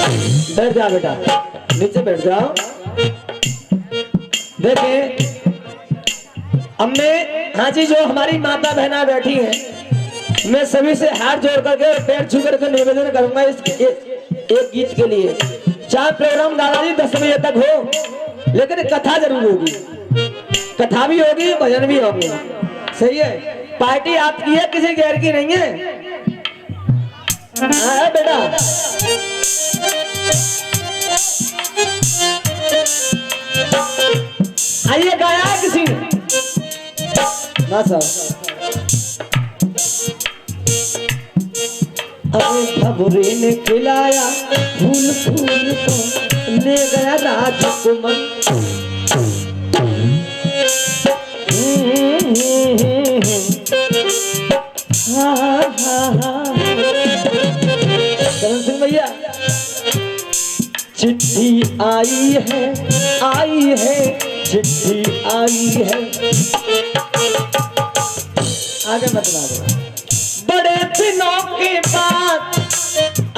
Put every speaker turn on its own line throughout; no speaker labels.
बैठ जा बेटा, नीचे बैठ जाओ। देखिए अम्मे, हाँ जी, जो हमारी माता बहना बैठी हैं, मैं सभी से हाथ जोड़ करके पैर छू करके निवेदन करूंगा इस एक गीत के लिए। चाहे प्रोग्राम दादाजी 10 बजे तक हो, लेकिन कथा जरूर होगी। कथा भी होगी, भजन भी होगी, सही है। पार्टी आपकी है, किसी गैर की नहीं है। हाँ बेटा, आइए, गाया किसी ने ना साहब। अपने भबुरे ने खिलाया फूल फूल को, ले गया राजकुमार। करण सिंह भैया, चिट्ठी आई है, चिट्ठी आई है। आगे बता दो। बड़े दिनों के बाद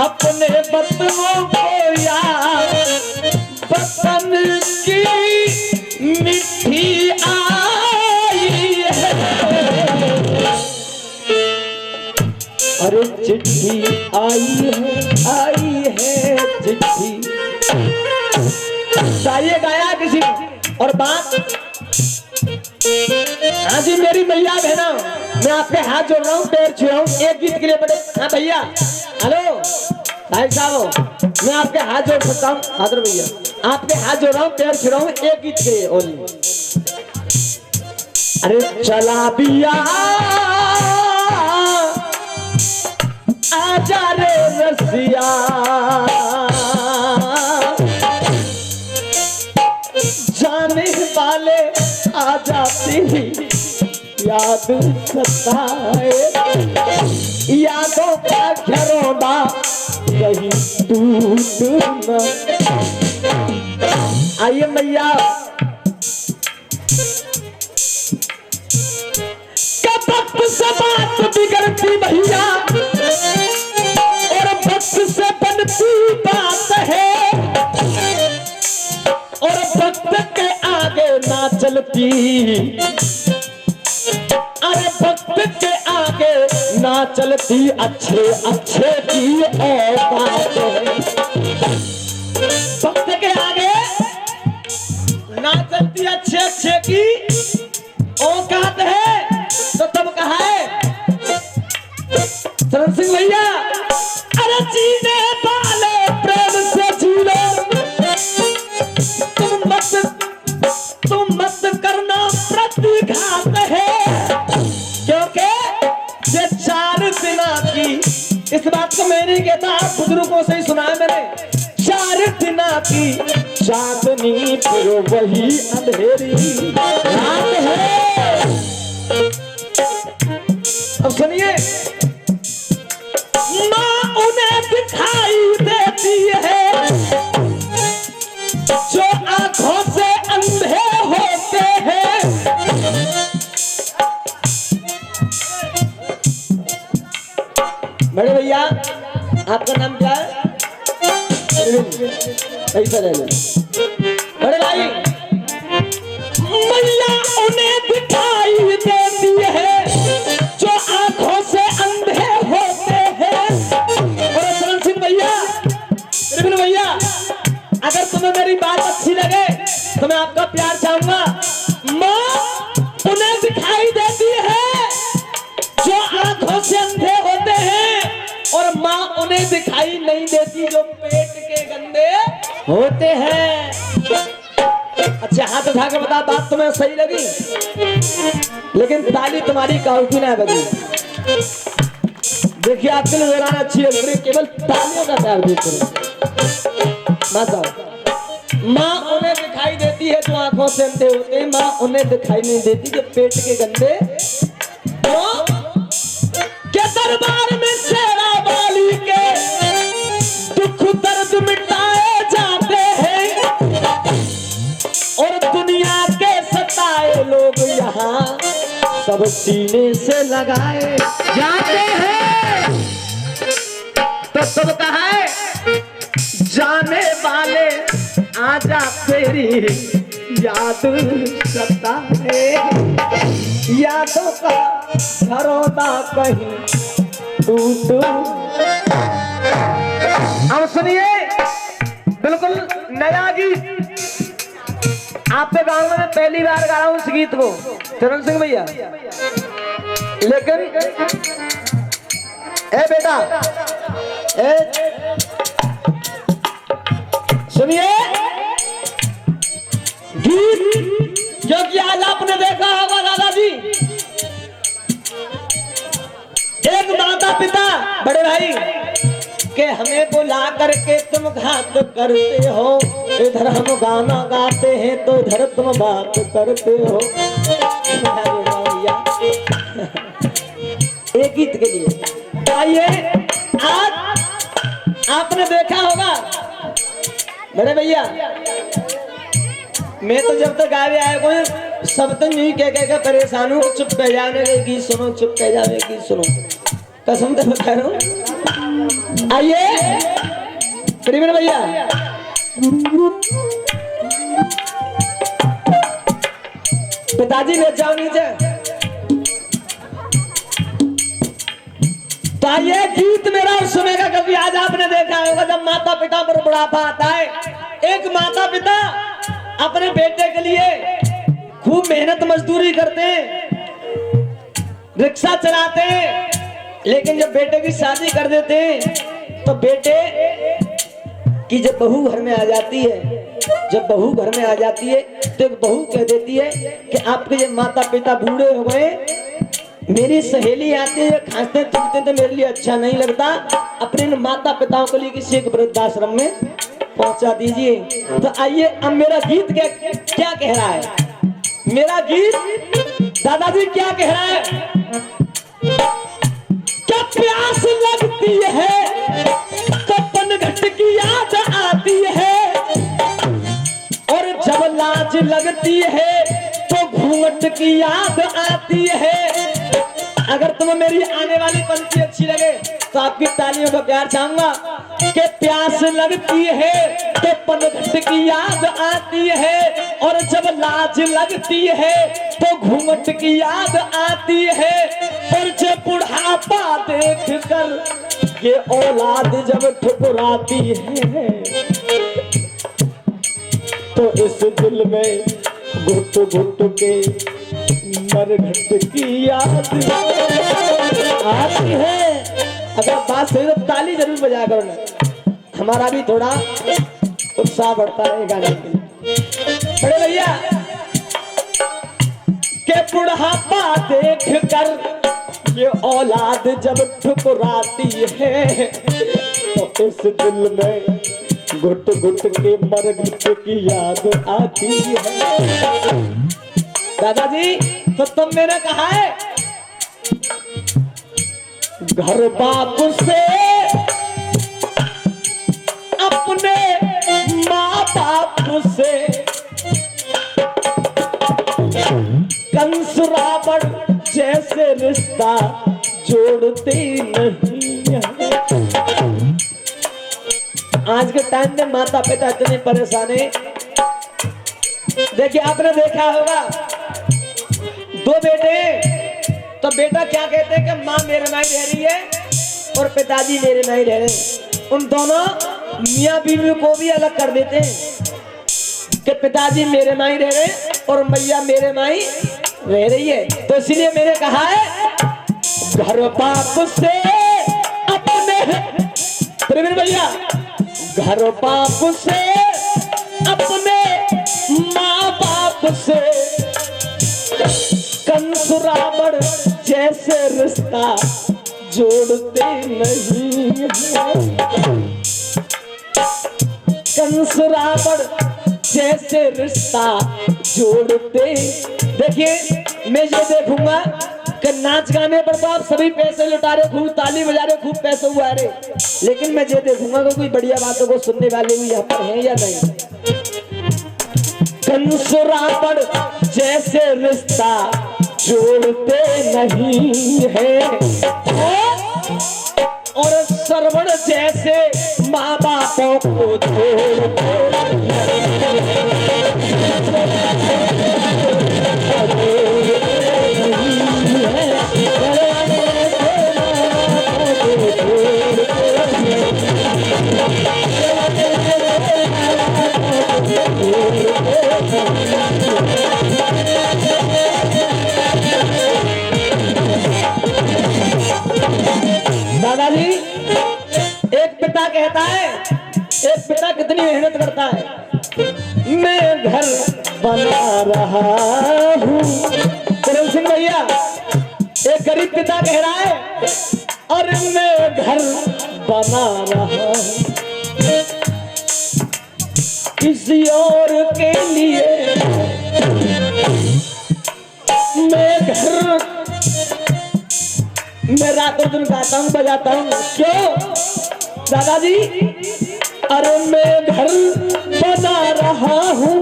अपने वतनों को याद, वतन की मिट्टी आई है। अरे चिट्ठी आई है चिट्ठी। चाहिए गाया किसी और बात। हाँ जी मेरी मैया बहना, मैं आपके हाथ जोड़ रहा हूँ, पैर छू रहा हूँ एक गीत के लिए। बड़े हाँ भैया, हेलो भाई साहब, मैं आपके हाथ जोड़ सकता हूँ? हादर भैया, आपके हाथ जोड़ रहा हूँ, पैर छू रहा हूँ एक गीत के लिए ओनली। अरे चला बिया आजा रे रसिया, जाने वाले आ जाती याद सताए, यादों का घरौंदा कहीं टूट न। आइए मैया, कब वक्त से बात बिगड़ती भैया, और वक्त से बनती बात है, और वक्त के आगे ना चलती। अरे वक्त के आगे ना चलती अच्छे अच्छे की औकात है। वक्त के आगे ना चलती अच्छे अच्छे की औकात है। तो तब कहा है शरण सिंह भैया, अरे जीने वाले प्रेम से जी लो, तुम मत करना प्रतिघात है, क्योंकि ये 4 दिना की, इस बात को मैं नहीं कहता, बुजुर्गों से ही सुना है मैंने। 4 दिना की चांदनी फिर वही अंधेरी रात है। अब सुनिए, माँ उन्हें दिखाई देती है जो आंखों से अंधे होते हैं। बड़े भैया, आपका नाम क्या है? पैसा ले लो बड़े भाई। मैया उन्हें दिखाई देती है जो आंखों से अंधे होते हैं। और शरण सिंह भैया, भैया, अगर तुम्हें मेरी बात अच्छी लगे तो मैं आपका प्यार चाहूंगा। माँ उन्हें दिखाई देती है जो आंखों से अंधे होते हैं, और माँ उन्हें दिखाई नहीं देती जो पेट के गंदे होते हैं। अच्छा हाथ उठा के बता, बात तुम्हें सही लगी? लेकिन ताली तुम्हारी काउकी ना बजी। देखिए आपके लिए जोराना अच्छी है, केवल तालियों का प्यार देखो। माँ उन्हें दिखाई देती है जो आंखों से अंधे होते हैं, माँ उन्हें दिखाई नहीं देती जो पेट के गंदे। के दरबार में शेरा वाली के दुख दर्द मिटाए जाते हैं, और दुनिया के सताए लोग यहाँ सब सीने से लगाए जाते हैं। तो सब कहा है मेरी याद सताए, यादों का घरौंदा कहीं टूट। अब सुनिए बिल्कुल नया गीत, आपके गांव में पहली बार गा रहा हूं इस गीत को चरण सिंह भैया। लेकिन ए बेटा ए सुनिए गीत जो कि आज आपने देखा होगा दादाजी, एक माता पिता बड़े भाई के हमें बुला करके तुम घात करते हो, इधर हम गाना गाते हैं तो इधर तुम बात करते हो। एक गीत के लिए आइए, आज आपने देखा होगा बड़े भैया, मैं तो जब तक आए आए कोई सब तो नहीं कह परेशान हूँ, चुप कह जाने गीत सुनो, चुप कह जाने गीत सुनो, कसम से बता रहा हूँ। आइए प्रेमन भैया, पिताजी ले जाओ नीचे। तो आइए गीत मेरा और सुनेगा कभी। आज आपने देखा होगा जब माता पिता पर बुढ़ापा आता है, एक माता पिता अपने बेटे के लिए खूब मेहनत मजदूरी करते हैं, रिक्शा चलाते हैं, लेकिन जब बेटे की शादी कर देते हैं तो बेटे की जब बहू घर में आ जाती है, जब बहू घर में आ जाती है तो एक बहू कह देती है कि आपके जब माता पिता बूढ़े हो गए, मेरी सहेली आती है खांसते चुपते तो मेरे लिए अच्छा नहीं लगता, अपने माता पिताओं को लिए किसी एक वृद्धाश्रम में पहुंचा दीजिए। तो आइए अब मेरा गीत क्या कह रहा है, मेरा गीत दादाजी क्या कह रहा है। क्या प्यास लगती है तो पनघट की याद आती है, और जब लाज लगती है तो घूंघट की याद आती है। अगर तुम्हें मेरी आने वाली पंक्ति अच्छी लगे तो आपकी तालियों का प्यार चाहूंगा। कि प्यास लगती है तो पनघट की याद आती है, और जब लाज लगती है तो घूंघट की याद आती है, और जब बुढ़ापा देख कर ये औलाद जब ठुकराती है तो इस दिल में घुट घुट के मरघट की याद आती है। अगर बात सही तो ताली जरूर बजा करो ना, हमारा भी थोड़ा उत्साह बढ़ता है गाने के लिए। बड़े भैया के बुढ़ापा देख कर ये औलाद जब ठुकराती है तो इस दिल में घुट घुट के मरघट की याद आती है। दादाजी तो तुम मैंने कहा है घर बाप से अपने माँ बाप से कंस रावण जैसे रिश्ता जोड़ते नहीं। आज के टाइम में माता पिता इतने परेशान है। देखिए आपने देखा होगा दो बेटे, तो बेटा क्या कहते हैं कि माँ मेरे में ही रह रही है और पिताजी मेरे में ही रह रहे हैं। उन दोनों मियाँ बीवी को भी अलग कर देते हैं कि पिताजी मेरे में ही रह रहे हैं और मैया मेरे में ही रह रही है। तो इसलिए मैंने कहा है घर बाप से अपने, प्रवीण भैया, घर बाप से अपने माँ बाप से कंस रावण जैसे रिश्ता जोड़ते नहीं। कंस रावण जैसे रिश्ता जोड़ते। देखिए मैं ये देखूंगा कि नाच गाने पर तो आप सभी पैसे लुटा रहे, खूब ताली बजा रहे, खूब पैसे उड़ा रहे, लेकिन मैं ये देखूंगा कि कोई बढ़िया बातों को सुनने वाले भी यहाँ पर हैं या नहीं। कंस रावण जैसे रिश्ता जोड़ते नहीं है, और श्रवण जैसे माँ बापों को जोड़ते नहीं। दादाजी, एक पिता कहता है, एक पिता कितनी मेहनत करता है। मैं घर बना रहा हूँ, करण सिंह भैया, एक गरीब पिता कह रहा है, और मैं घर बना रहा हूँ किसी और के लिए। मैं रात और दिन गाता हूँ बजाता हूँ, क्यों दादाजी? अरे मैं घर बना रहा हूँ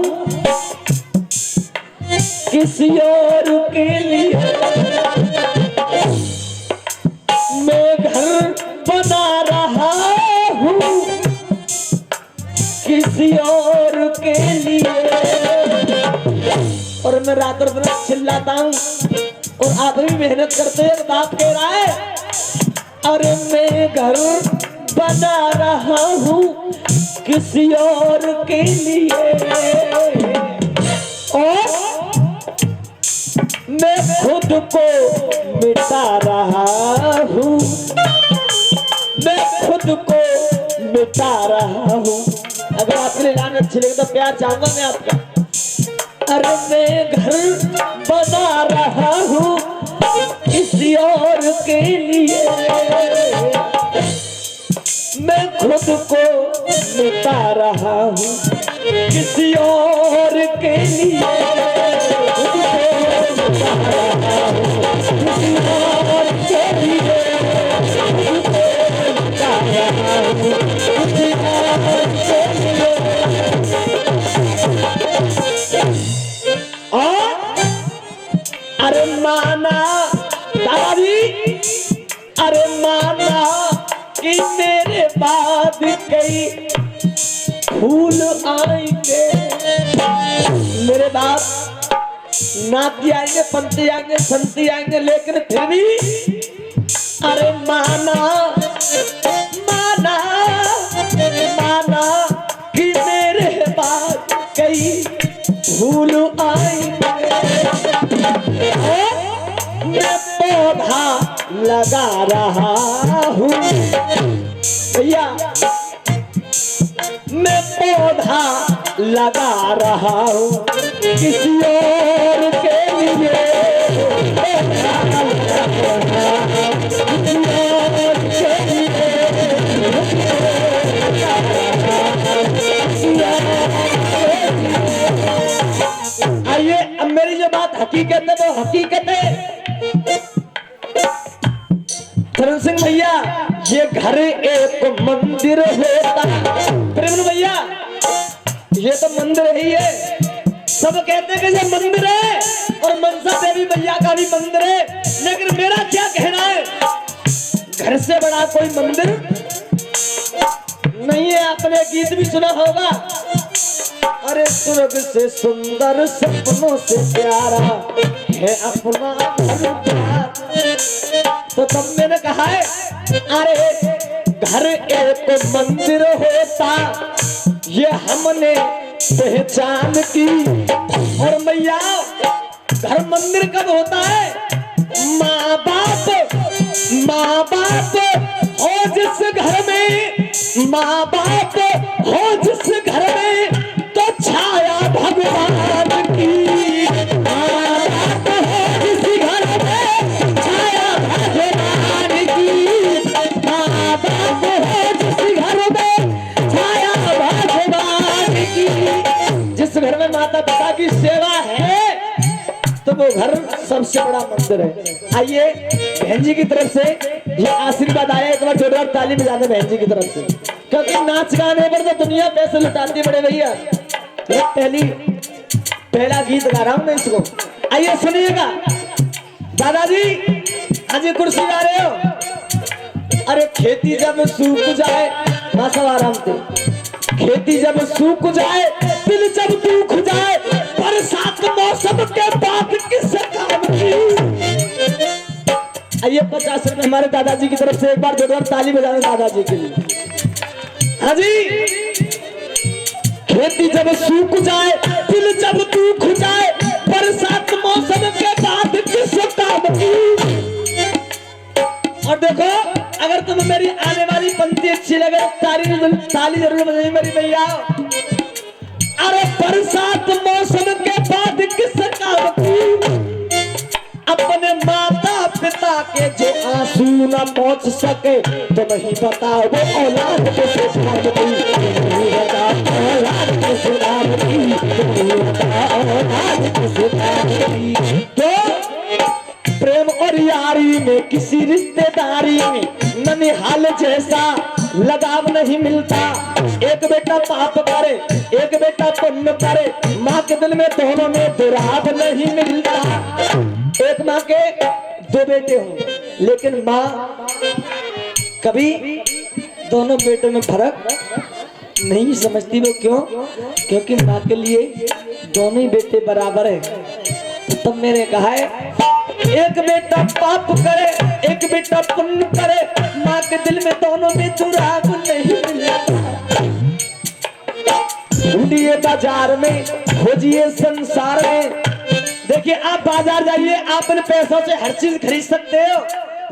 किसी और के लिए। मैं घर बना रहा हूँ किसी और के लिए, और मैं रात और दिन चिल्लाता हूँ, और आप भी मेहनत करते हैं। बाप कह रहा है, अरे मैं घर बना रहा हूँ किसी और के लिए, और मैं खुद को मिटा रहा हूँ, मैं खुद को मिटा रहा हूँ। अगर आपके गान अच्छे लगे तो प्यार चाहूंगा मैं आपका। अरे मैं घर बना रहा हूँ किसी और के लिए, मैं खुद को मिटा रहा हूँ किसी और के लिए, खुद को मिटा रहा हूँ किसी और के लिए, खुद को मिटा रहा हूँ किसी और के लिए। अरे माना दादाजी, अरे माना कि मेरे बाद कई फूल आएंगे, मेरे बाद नाती आएंगे, पंती आएंगे, संती आएंगे, लेकिन फिर भी अरे माना माना माना कि मेरे बाद कई फूल आएंगे। मैं पौधा लगा रहा हूँ भैया, मैं पौधा लगा रहा हूँ किसी और के लिए, किसी और के लिए। आइए, अब मेरी जो बात हकीकत है वो हकीकत है। करण सिंह भैया, ये घर एक मंदिर होता है। प्रेम भैया, ये तो मंदिर ही है। सब कहते हैं कि ये मंदिर है, और मनसा देवी भैया का भी मंदिर है, लेकिन मेरा क्या कहना है, घर से बड़ा कोई मंदिर नहीं है। आपने गीत भी सुना होगा, अरे स्वर्ग से सुंदर सपनों से प्यारा है अपना घर। तो तब मैंने कहा है, अरे घर एक मंदिर होता ये हमने पहचान की। और मैया, घर मंदिर कब होता है? माँ बाप हो जिस घर में, माँ बाप हो जिस घर में, तो छाया भगवान की। माँ बाप हो जिस घर में, छाया भगवान की। माँ बाप हो जिस घर में, छाया भगवान की। जिस घर में माता पिता की सेवा है तो वो घर सबसे बड़ा मंदिर है। आइए, बहन जी की तरफ से ये आशीर्वाद आया, एक बार जोरदार ताली बजाते बहन जी की तरफ से, क्योंकि नाच गाने पर तो दुनिया पैसे लुटाती बड़े भैया। पहला गीत गा रहा हूं मैं इसको, आइए सुनिएगा। दादाजी, आज ये कुर्सी गा रहे हो। अरे खेती जब सूख जाए, मां सब आराम से, खेती जब सूख जाए, दिल जब दुख जाए, बरसात मौसम के बाद किस काम की। आइए 50 रुपए हमारे दादाजी की तरफ से, एक बार जोरदार ताली बजाएं दादाजी के लिए। हाँ जी। खेती जब सूख जाए, दिल जब दुख जाए, बरसात मौसम के बाद किस काम की। और देखो, अगर तुम्हें मेरी आने वाली पंक्ति अच्छी लगे ताली जरूर बजाइए मेरी भैया। अरे बरसात मौसम के बाद किस काम की, अपने माता पिता के जो आंसू न पहुंच सके तो नहीं बताओ वो औलाद के सुधार की, नहीं बताओ औलाद के सुधार की, नहीं बताओ औलाद के सुधार की। तो प्रेम और यारी में, किसी रिश्तेदारी में ननिहाल जैसा लगाव नहीं मिलता। एक बेटा पाप करे, एक बेटा पुण्य करे, माँ के दिल में दोनों में दुराव नहीं मिलता। एक माँ के दो बेटे हों, लेकिन माँ कभी दोनों बेटों में फर्क नहीं समझती। वो क्यों? क्योंकि माँ के लिए दोनों ही बेटे बराबर है। तब मैंने कहा है, एक बेटा पाप करे, एक बेटा पुण्य करे, माँ के दिल में दोनों में दुराव नहीं मिलता। ढूंढिए बाजार में, खोजिए संसार में। देखिए, आप बाजार जाइए, आप अपने पैसों से हर चीज खरीद सकते हो,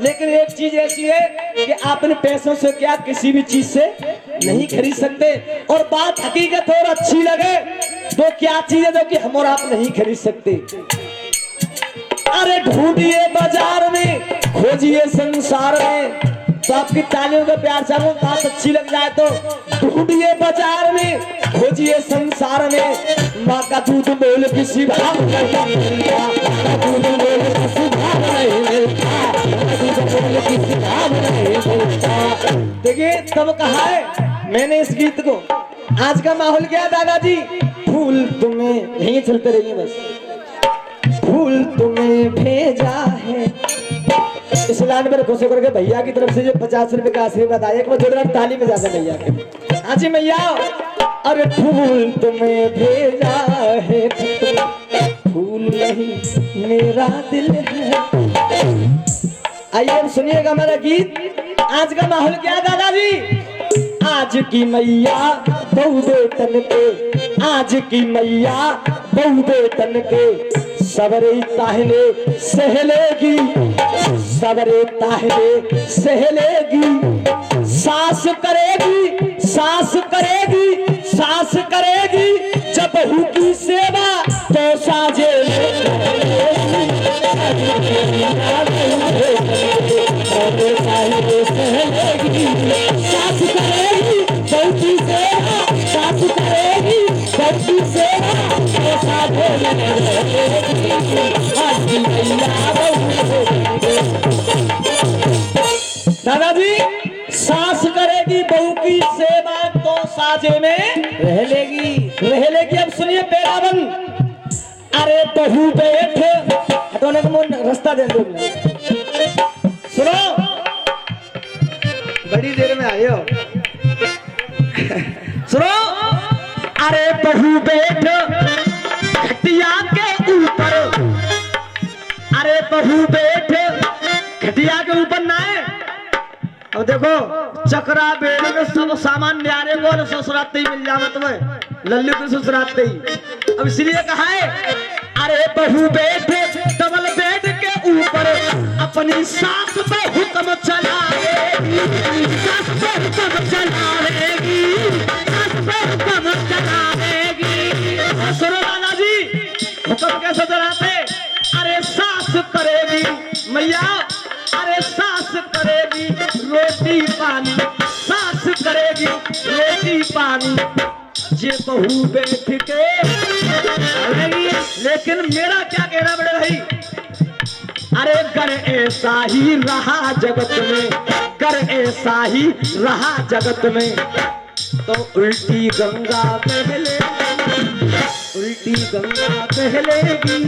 लेकिन एक चीज ऐसी है कि आप अपने पैसों से क्या किसी भी चीज से नहीं खरीद सकते। और बात हकीकत और अच्छी लगे तो क्या चीज है जो कि हम और आप नहीं खरीद सकते। अरे ढूंढिए बाजार में, खोजिए संसार में। तो आपकी तालियों का प्यार चालू, बात अच्छी लग जाए तो ढूंढिए बाजार में, खोजिए संसार में। माँ का दूध मोल किसी भाव नहीं मिलता, माँ का दूध मोल किसी भाव नहीं मिलता, माँ का दूध मोल किसी भाव नहीं मिलता। देखिए, तब कहा है मैंने इस गीत को। आज का माहौल क्या है दादाजी? फूल तुम्हें, यहीं चलते रहिए बस। फूल तुम्हें भेजा है, इस लाइन में खुश होकर के भैया की तरफ से जो 50 रुपए का आशीर्वाद आया, एक बार जोरदार ताली में जाता भैया के। हाँ जी मैया। अरे फूल तुम्हें भेजा है, फूल नहीं मेरा दिल है। आइए अब सुनिएगा मेरा गीत। आज का माहौल क्या दादाजी? आज की मैया बहु बेटन के, आज की मैया बहु बेटन के, सबरे ताहले सहलेगी, सबरे ताहले सहलेगी। सास करेगी, सास करेगी, सास करेगी, जब बहू की सेवा तो साजे सहलेगी। सास करेगी बहू की सेवा, सास करेगी बहू की सेवा तो साजे दादाजी। सास करेगी बहू की सेवा तो साजे में रह लेगी, रह लेगी। अब सुनिए पेरावन। अरे बहू बैठ, हटोने को मुन रास्ता दे दो। सुनो, बड़ी देर में आए हो। सुनो, अरे बहू बैठ खटिया के ऊपर, अरे बहू बैठ खटिया के ऊपर ना है। अब देखो, चक्रा बेड़ में सब सामान न्यारे को ससुराते ही मिल जाए तुम्हें, लल्लू को ससुराते ही। अब इसलिए कहा है, अरे बहू बैठ डबल बेड के ऊपर, अपनी सास पे हुक्म चलाएगी, सास पे हुक्म चलाएगी, सास पे हुक्म चलाएगी। सुनो दादाजी, हुक्म कैसे चलाते? अरे सास करेगी मैया, अरे सास करेगी रोटी पानी, सास करेगी रोटी पानी, ये बहू बैठ के। लेकिन मेरा क्या कहना बड़े भाई? अरे कर ऐसा ही रहा जगत में, कर ऐसा ही रहा जगत में, तो उल्टी गंगा पहले, उल्टी गंगा पहलेगी।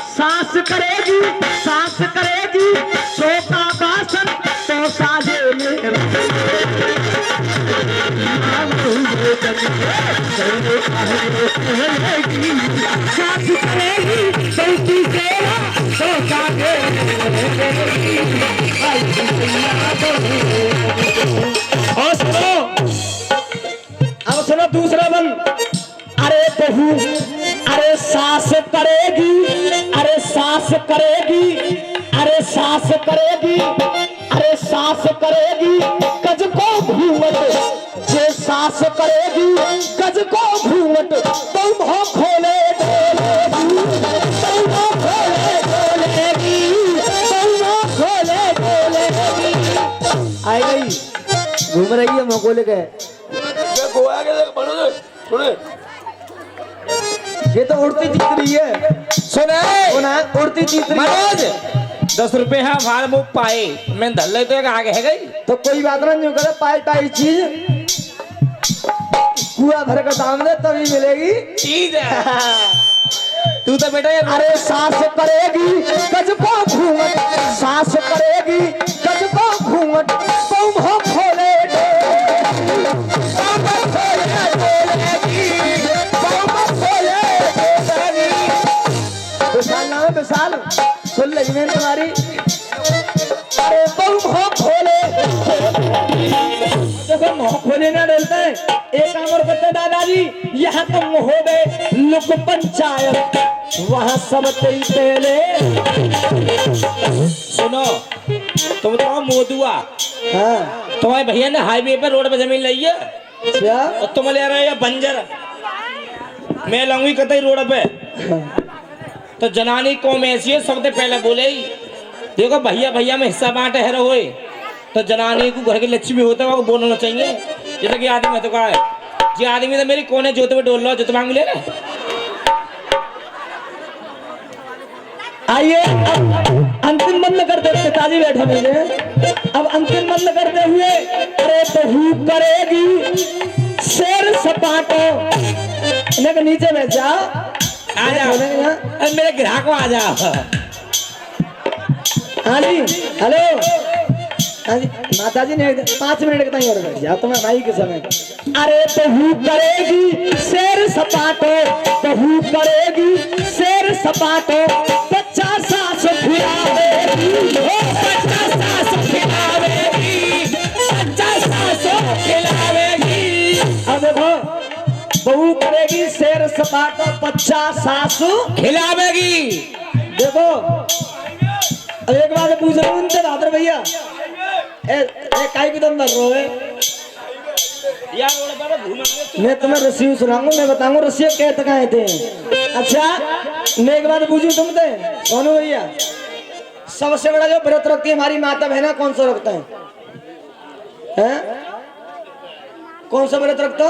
सास करेगी, सास करेगी सोता बासन तो साजे में सास करेगी गलती से तो साजे। और सुनो, अब सुनो दूसरा बंद। अरे बहू अरे सास करेगी, अरे सास करेगी, अरे सास करेगी, अरे सास करेगी गज को घूमट, जे सास करेगी गज को घूमट तुम हो खोले डोलेगी, तुम हो खोले डोलेगी, तुम हो खोले डोलेगी। आई गई घूम रही है मकोले के
गोवा के देख बनो दे सुने
ये तो उड़ती जीत रही है।
सुने
सुना उड़ती जीत रही है।
मनोज 10 रुपए है भाड़ मुख पाए मैं धल ले तो एक आगे है गई
तो कोई बात ना जो करे पाई पाई चीज पूरा भर का दाम दे तभी मिलेगी
चीज है तू तो बेटा ये
अरे सास करेगी गज को घूमट, सास करेगी गज को घूमट तुम हो खोले डोलेगी, तुम हो खोले डोलेगी, तुम हो खोले डोलेगी। विशाल नाम है विशाल, सुन ले मैं तुम्हारी अरे तुम हो खोले। देखो मुंह खोले ना डलता है एक काम और करते दादाजी, यहाँ तो हो गए लोक पंचायत, वहाँ सब तेरी पहले।
सुनो तुम तो मोदुआ
हाँ
तुम्हारे भैया ने हाईवे पे रोड पे जमीन ली है
क्या
और तुम ले रहे हो बंजर मैं लाऊंगी कतई रोड पे तो जनानी कौम ऐसी है सबसे पहले बोले ही देखो भैया भैया में हिस्सा बांटे है रहो तो जनानी को घर की लक्ष्मी होता है वो बोलना चाहिए जैसे कि आदमी तो कहा है जी आदमी तो मेरी कोने जोते में डोल रहा जो मांग ले रहे
आइए अब अंतिम बंद करते पिताजी बैठे मुझे अब अंतिम बंद करते हुए अरे बहू करेगी शेर सपाटो इन्हें नीचे बैठ जाओ
आ जाओ अरे मेरे ग्राहक आ जाओ
हाँ जी हेलो हाँ जी माता जी ने 5 मिनट का टाइम और बैठ जाओ तुम्हें भाई के समय अरे बहू करेगी शेर सपाटो, बहू करेगी शेर सपाटो 50 सास खिलावेगी, 50 सास खिलावेगी, 50 सास खिलावेगी। अब देखो बहू करेगी शेर सपाटो 50 सास
खिलावेगी
देखो अब एक बात पूछ रहा हूँ उनसे बहादुर भैया काई की दम दर रो है
यार रोड पर घूमेंगे
मैं तुम्हें रस्सी सुनाऊंगा मैं बताऊंगा रस्सी कह तक आए थे। अच्छा मैं एक बात पूछूं तुमसे सोनू भैया सबसे बड़ा जो व्रत रखती है हमारी माता बहना कौन सा रखता है? कौन सा व्रत रखता